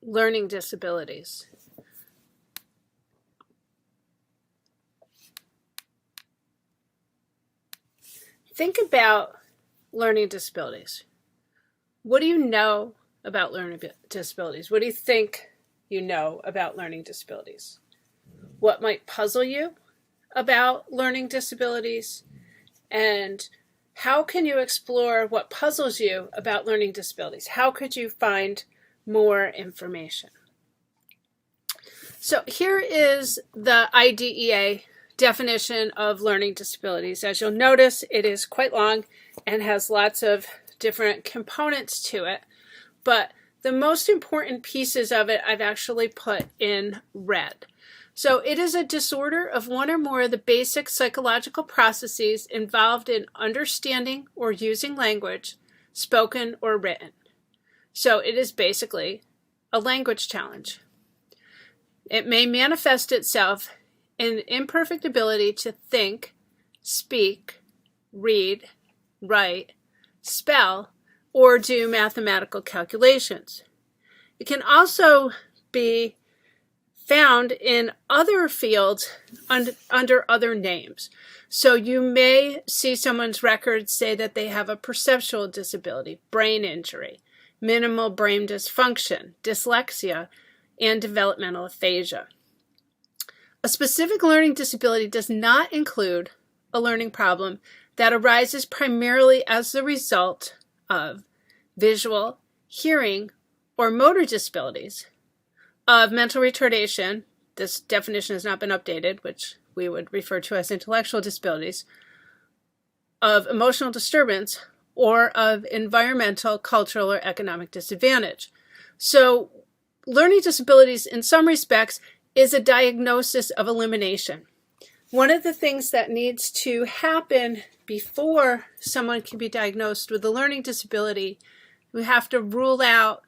learning disabilities. Think about learning disabilities. What do you know about learning disabilities? What do you think you know about learning disabilities? What might puzzle you about learning disabilities? And how can you explore what puzzles you about learning disabilities? How could you find more information? So here is the IDEA definition of learning disabilities. As you'll notice, it is quite long and has lots of different components to it, but the most important pieces of it I've actually put in red. So it is a disorder of one or more of the basic psychological processes involved in understanding or using language, spoken or written. So it is basically a language challenge. It may manifest itself in imperfect ability to think, speak, read, write, spell, or do mathematical calculations. It can also be found in other fields under other names. So you may see someone's records say that they have a perceptual disability, brain injury, minimal brain dysfunction, dyslexia, and developmental aphasia. A specific learning disability does not include a learning problem that arises primarily as the result of visual, hearing, or motor disabilities, of mental retardation, this definition has not been updated, which we would refer to as intellectual disabilities, of emotional disturbance, or of environmental, cultural, or economic disadvantage. So learning disabilities, in some respects, is a diagnosis of elimination. One of the things that needs to happen before someone can be diagnosed with a learning disability, we have to rule out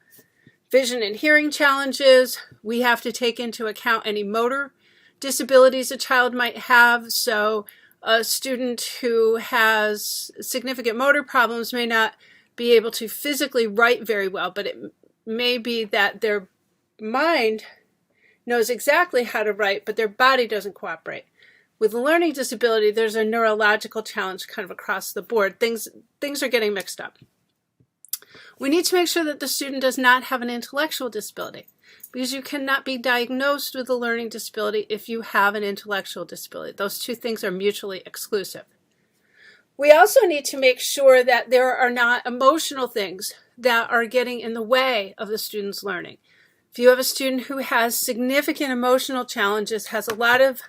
vision and hearing challenges. We have to take into account any motor disabilities a child might have. So a student who has significant motor problems may not be able to physically write very well, but it may be that their mind knows exactly how to write, but their body doesn't cooperate. With a learning disability, there's a neurological challenge kind of across the board. Things are getting mixed up. We need to make sure that the student does not have an intellectual disability, because you cannot be diagnosed with a learning disability if you have an intellectual disability. Those two things are mutually exclusive. We also need to make sure that there are not emotional things that are getting in the way of the student's learning. If you have a student who has significant emotional challenges, has a lot of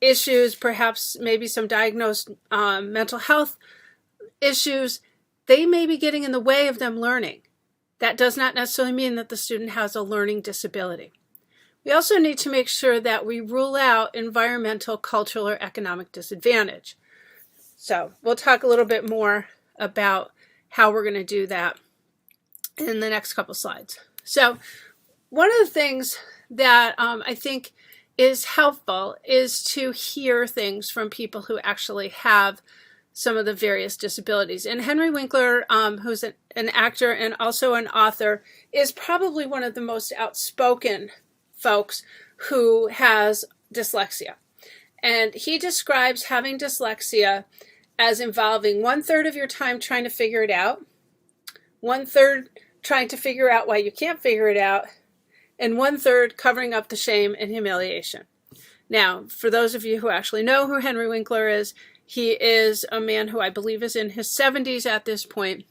issues, perhaps maybe some diagnosed mental health issues, they may be getting in the way of them learning. That does not necessarily mean that the student has a learning disability. We also need to make sure that we rule out environmental, cultural, or economic disadvantage. So we'll talk a little bit more about how we're going to do that in the next couple slides. So one of the things that I think is helpful is to hear things from people who actually have some of the various disabilities. And Henry Winkler, who's an actor and also an author, is probably one of the most outspoken folks who has dyslexia. And he describes having dyslexia as involving 1/3 of your time trying to figure it out, 1/3 trying to figure out why you can't figure it out, and 1/3 covering up the shame and humiliation. Now, for those of you who actually know who Henry Winkler is, he is a man who I believe is in his 70s at this point.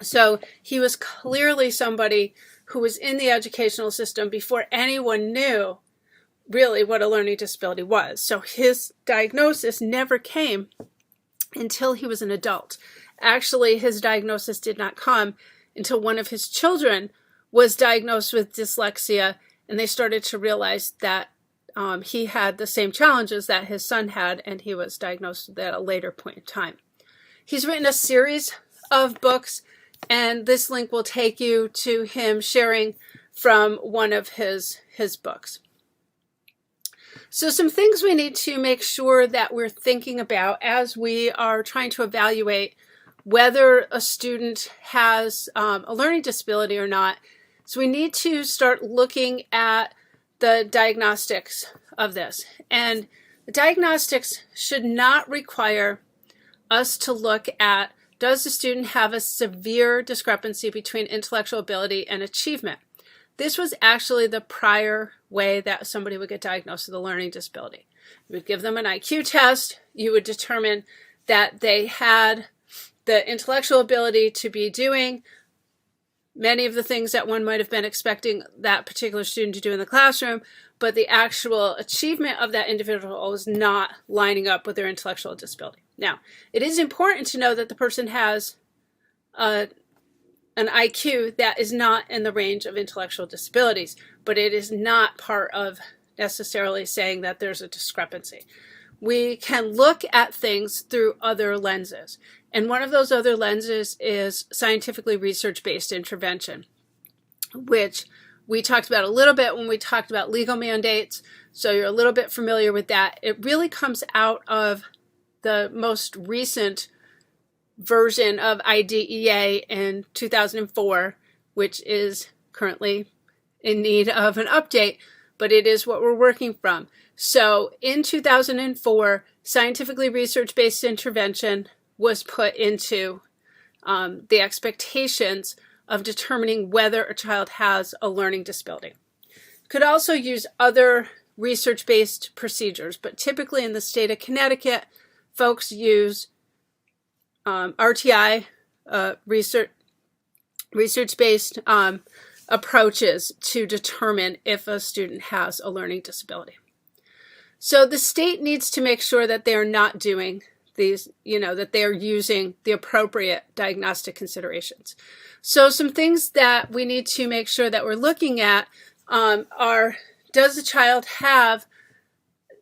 So he was clearly somebody who was in the educational system before anyone knew really what a learning disability was. So his diagnosis never came until he was an adult. Actually, his diagnosis did not come until one of his children was diagnosed with dyslexia, and they started to realize that he had the same challenges that his son had, and he was diagnosed at a later point in time. He's written a series of books, and this link will take you to him sharing from one of his books. So some things we need to make sure that we're thinking about as we are trying to evaluate whether a student has a learning disability or not. So we need to start looking at the diagnostics of this. And the diagnostics should not require us to look at, does the student have a severe discrepancy between intellectual ability and achievement? This was actually the prior way that somebody would get diagnosed with a learning disability. You would give them an IQ test. You would determine that they had the intellectual ability to be doing many of the things that one might have been expecting that particular student to do in the classroom, but the actual achievement of that individual was not lining up with their intellectual disability. Now, it is important to know that the person has an IQ that is not in the range of intellectual disabilities, but it is not part of necessarily saying that there's a discrepancy. We can look at things through other lenses. And one of those other lenses is scientifically research-based intervention, which we talked about a little bit when we talked about legal mandates. So you're a little bit familiar with that. It really comes out of the most recent version of IDEA in 2004, which is currently in need of an update, but it is what we're working from. So in 2004, scientifically research-based intervention was put into the expectations of determining whether a child has a learning disability. Could also use other research-based procedures, but typically in the state of Connecticut, folks use RTI, research-based approaches to determine if a student has a learning disability. So the state needs to make sure that they are not doing these, that they are using the appropriate diagnostic considerations. So some things that we need to make sure that we're looking at are, does the child have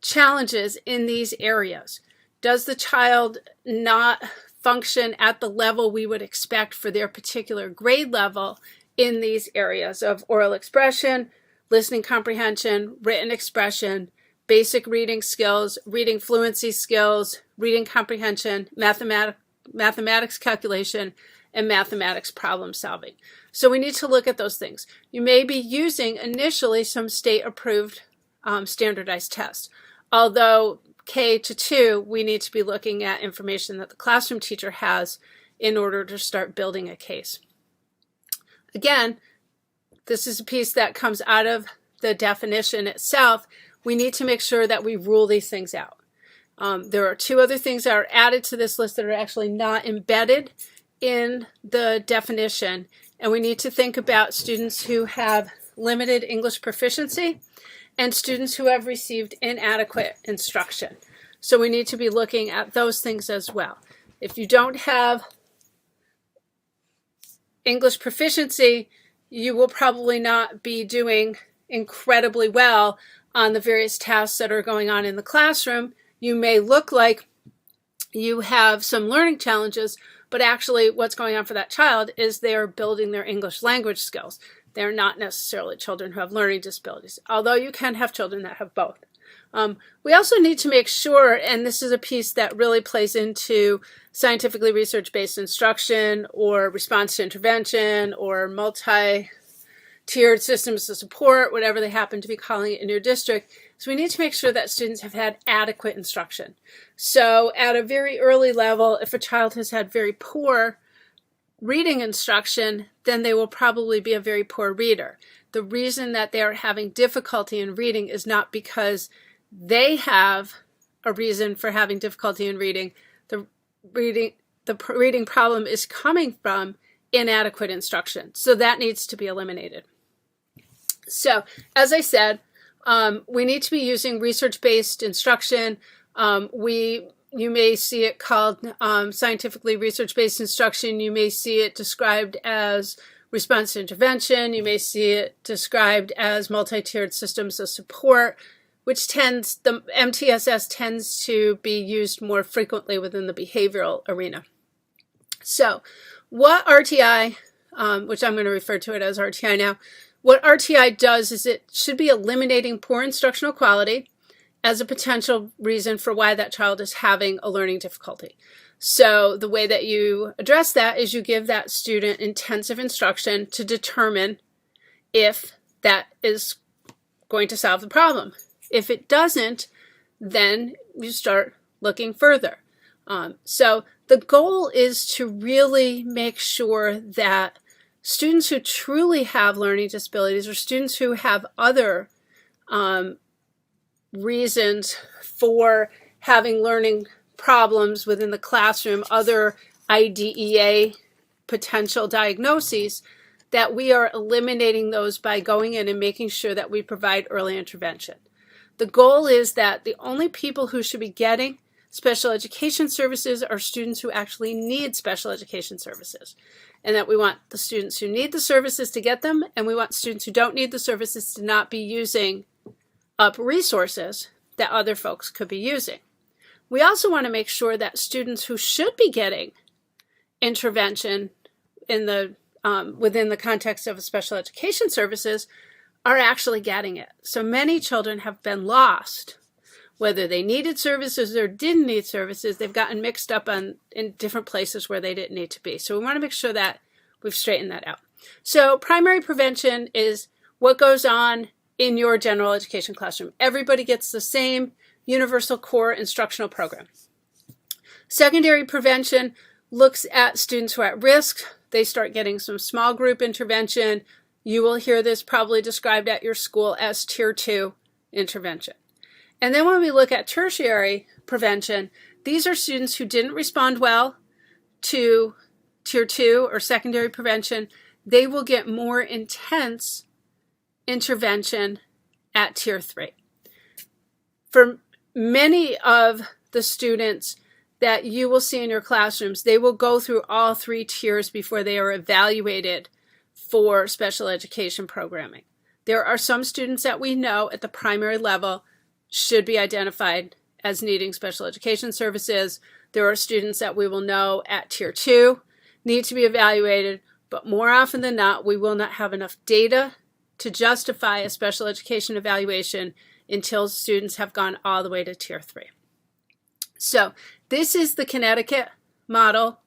challenges in these areas? Does the child not function at the level we would expect for their particular grade level in these areas of oral expression, listening comprehension, written expression, basic reading skills, reading fluency skills, reading comprehension, mathematics calculation, and mathematics problem solving. So we need to look at those things. You may be using initially some state-approved standardized tests. Although K-2, we need to be looking at information that the classroom teacher has in order to start building a case. Again, this is a piece that comes out of the definition itself. We need to make sure that we rule these things out. There are two other things that are added to this list that are actually not embedded in the definition, and we need to think about students who have limited English proficiency and students who have received inadequate instruction. So we need to be looking at those things as well. If you don't have English proficiency, you will probably not be doing incredibly well on the various tasks that are going on in the classroom. You may look like you have some learning challenges, but actually what's going on for that child is they're building their English language skills. They're not necessarily children who have learning disabilities, although you can have children that have both. We also need to make sure, and this is a piece that really plays into scientifically research-based instruction or response to intervention or multi-tiered systems of support, whatever they happen to be calling it in your district. So we need to make sure that students have had adequate instruction. So at a very early level, if a child has had very poor reading instruction, then they will probably be a very poor reader. The reason that they are having difficulty in reading is not because they have a reason for having difficulty in reading. The reading problem is coming from inadequate instruction. So that needs to be eliminated. So as I said, we need to be using research-based instruction. You may see it called scientifically research-based instruction. You may see it described as response to intervention. You may see it described as multi-tiered systems of support, which the MTSS tends to be used more frequently within the behavioral arena. So what RTI, which I'm going to refer to it as RTI now, what RTI does is it should be eliminating poor instructional quality as a potential reason for why that child is having a learning difficulty. So the way that you address that is you give that student intensive instruction to determine if that is going to solve the problem. If it doesn't, then you start looking further. So the goal is to really make sure that students who truly have learning disabilities, or students who have other reasons for having learning problems within the classroom, other IDEA potential diagnoses, that we are eliminating those by going in and making sure that we provide early intervention. The goal is that the only people who should be getting special education services are students who actually need special education services, and that we want the students who need the services to get them, and we want students who don't need the services to not be using up resources that other folks could be using. We also want to make sure that students who should be getting intervention in the within the context of special education services are actually getting it. So many children have been lost. Whether they needed services or didn't need services, they've gotten mixed up in different places where they didn't need to be. So we want to make sure that we've straightened that out. So primary prevention is what goes on in your general education classroom. Everybody gets the same universal core instructional program. Secondary prevention looks at students who are at risk. They start getting some small group intervention. You will hear this probably described at your school as Tier 2 intervention. And then when we look at tertiary prevention, these are students who didn't respond well to Tier 2 or secondary prevention. They will get more intense intervention at Tier 3. For many of the students that you will see in your classrooms, they will go through all 3 tiers before they are evaluated for special education programming. There are some students that we know at the primary level should be identified as needing special education services. There are students that we will know at Tier 2 need to be evaluated, but more often than not, we will not have enough data to justify a special education evaluation until students have gone all the way to Tier 3. So this is the Connecticut model.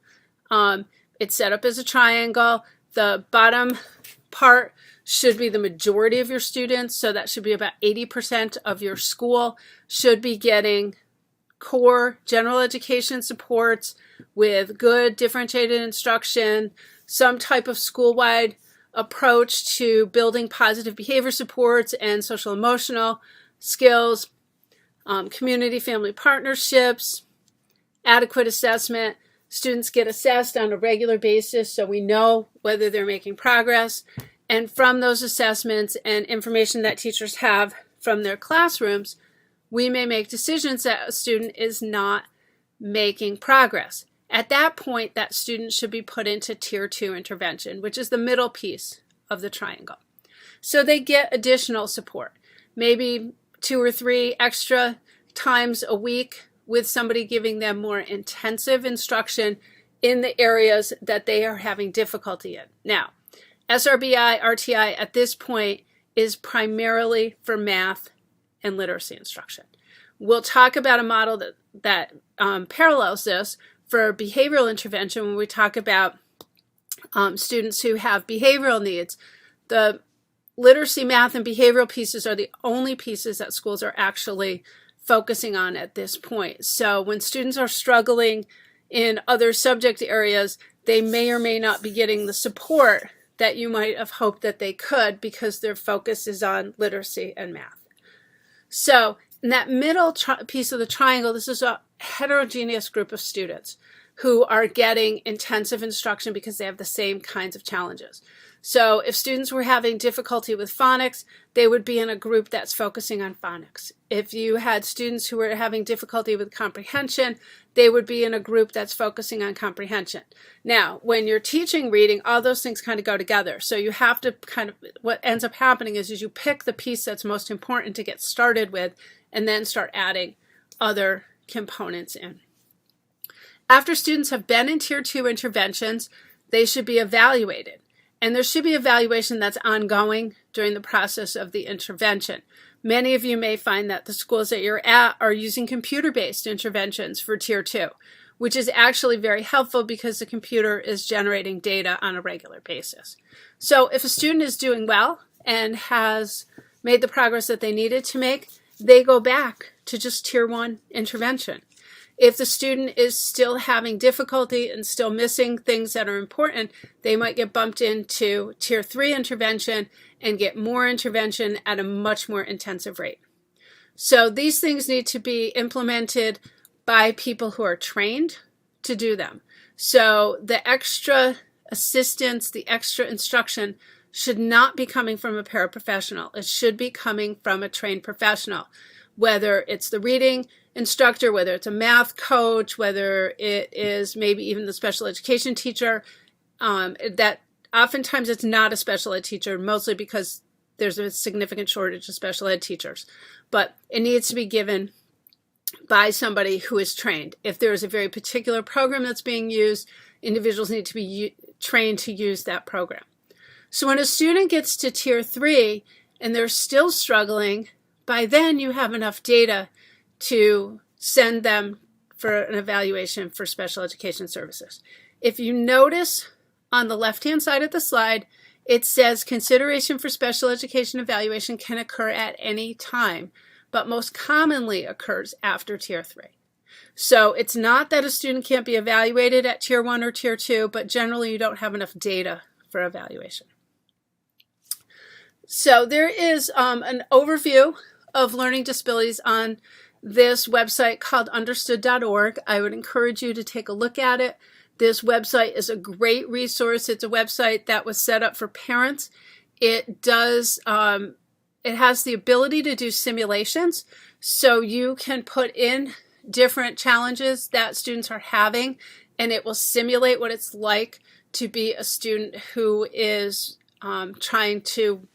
It's set up as a triangle. The bottom part should be the majority of your students, so that should be about 80% of your school should be getting core general education supports with good differentiated instruction, some type of school-wide approach to building positive behavior supports and social emotional skills, community family partnerships, adequate assessment. Students get assessed on a regular basis so we know whether they're making progress. And from those assessments and information that teachers have from their classrooms, we may make decisions that a student is not making progress. At that point, that student should be put into Tier 2 intervention, which is the middle piece of the triangle. So they get additional support, maybe 2 or 3 extra times a week with somebody giving them more intensive instruction in the areas that they are having difficulty in. Now, SRBI, RTI at this point is primarily for math and literacy instruction. We'll talk about a model that parallels this for behavioral intervention when we talk about students who have behavioral needs. The literacy, math, and behavioral pieces are the only pieces that schools are actually focusing on at this point. So when students are struggling in other subject areas, they may or may not be getting the support that you might have hoped that they could because their focus is on literacy and math. So in that middle piece of the triangle, this is a heterogeneous group of students who are getting intensive instruction because they have the same kinds of challenges. So if students were having difficulty with phonics, they would be in a group that's focusing on phonics. If you had students who were having difficulty with comprehension, they would be in a group that's focusing on comprehension. Now, when you're teaching reading, all those things kind of go together. So you have to what ends up happening is you pick the piece that's most important to get started with and then start adding other components in. After students have been in Tier 2 interventions, they should be evaluated. And there should be evaluation that's ongoing during the process of the intervention. Many of you may find that the schools that you're at are using computer-based interventions for Tier 2, which is actually very helpful because the computer is generating data on a regular basis. So if a student is doing well and has made the progress that they needed to make, they go back to just Tier 1 intervention. If the student is still having difficulty and still missing things that are important, they might get bumped into Tier 3 intervention and get more intervention at a much more intensive rate. So these things need to be implemented by people who are trained to do them. So the extra assistance, the extra instruction should not be coming from a paraprofessional. It should be coming from a trained professional, whether it's the reading instructor, whether it's a math coach, whether it is maybe even the special education teacher. That oftentimes it's not a special ed teacher, mostly because there's a significant shortage of special ed teachers. But it needs to be given by somebody who is trained. If there is a very particular program that's being used, individuals need to be trained to use that program. So when a student gets to Tier 3 and they're still struggling, by then you have enough data to send them for an evaluation for special education services. If you notice on the left-hand side of the slide, it says consideration for special education evaluation can occur at any time, but most commonly occurs after Tier 3. So it's not that a student can't be evaluated at Tier 1 or Tier 2, but generally you don't have enough data for evaluation. So there is an overview of learning disabilities on this website called understood.org. I would encourage you to take a look at it. This website is a great resource. It's a website that was set up for parents. It has the ability to do simulations, so you can put in different challenges that students are having, and it will simulate what it's like to be a student who is trying to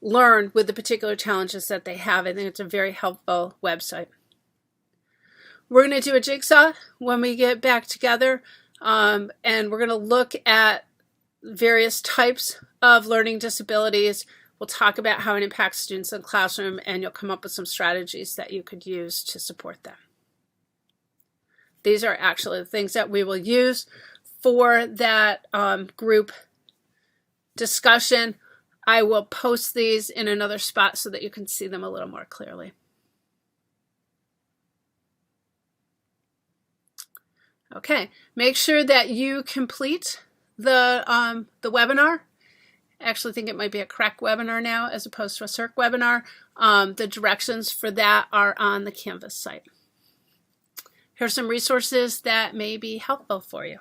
learn with the particular challenges that they have. I think it's a very helpful website. We're going to do a jigsaw when we get back together, and we're going to look at various types of learning disabilities. We'll talk about how it impacts students in the classroom, and you'll come up with some strategies that you could use to support them. These are actually the things that we will use for that group discussion. I will post these in another spot so that you can see them a little more clearly. Okay, make sure that you complete the webinar. I actually think it might be a CREC webinar now as opposed to a CERC webinar. The directions for that are on the Canvas site. Here's some resources that may be helpful for you.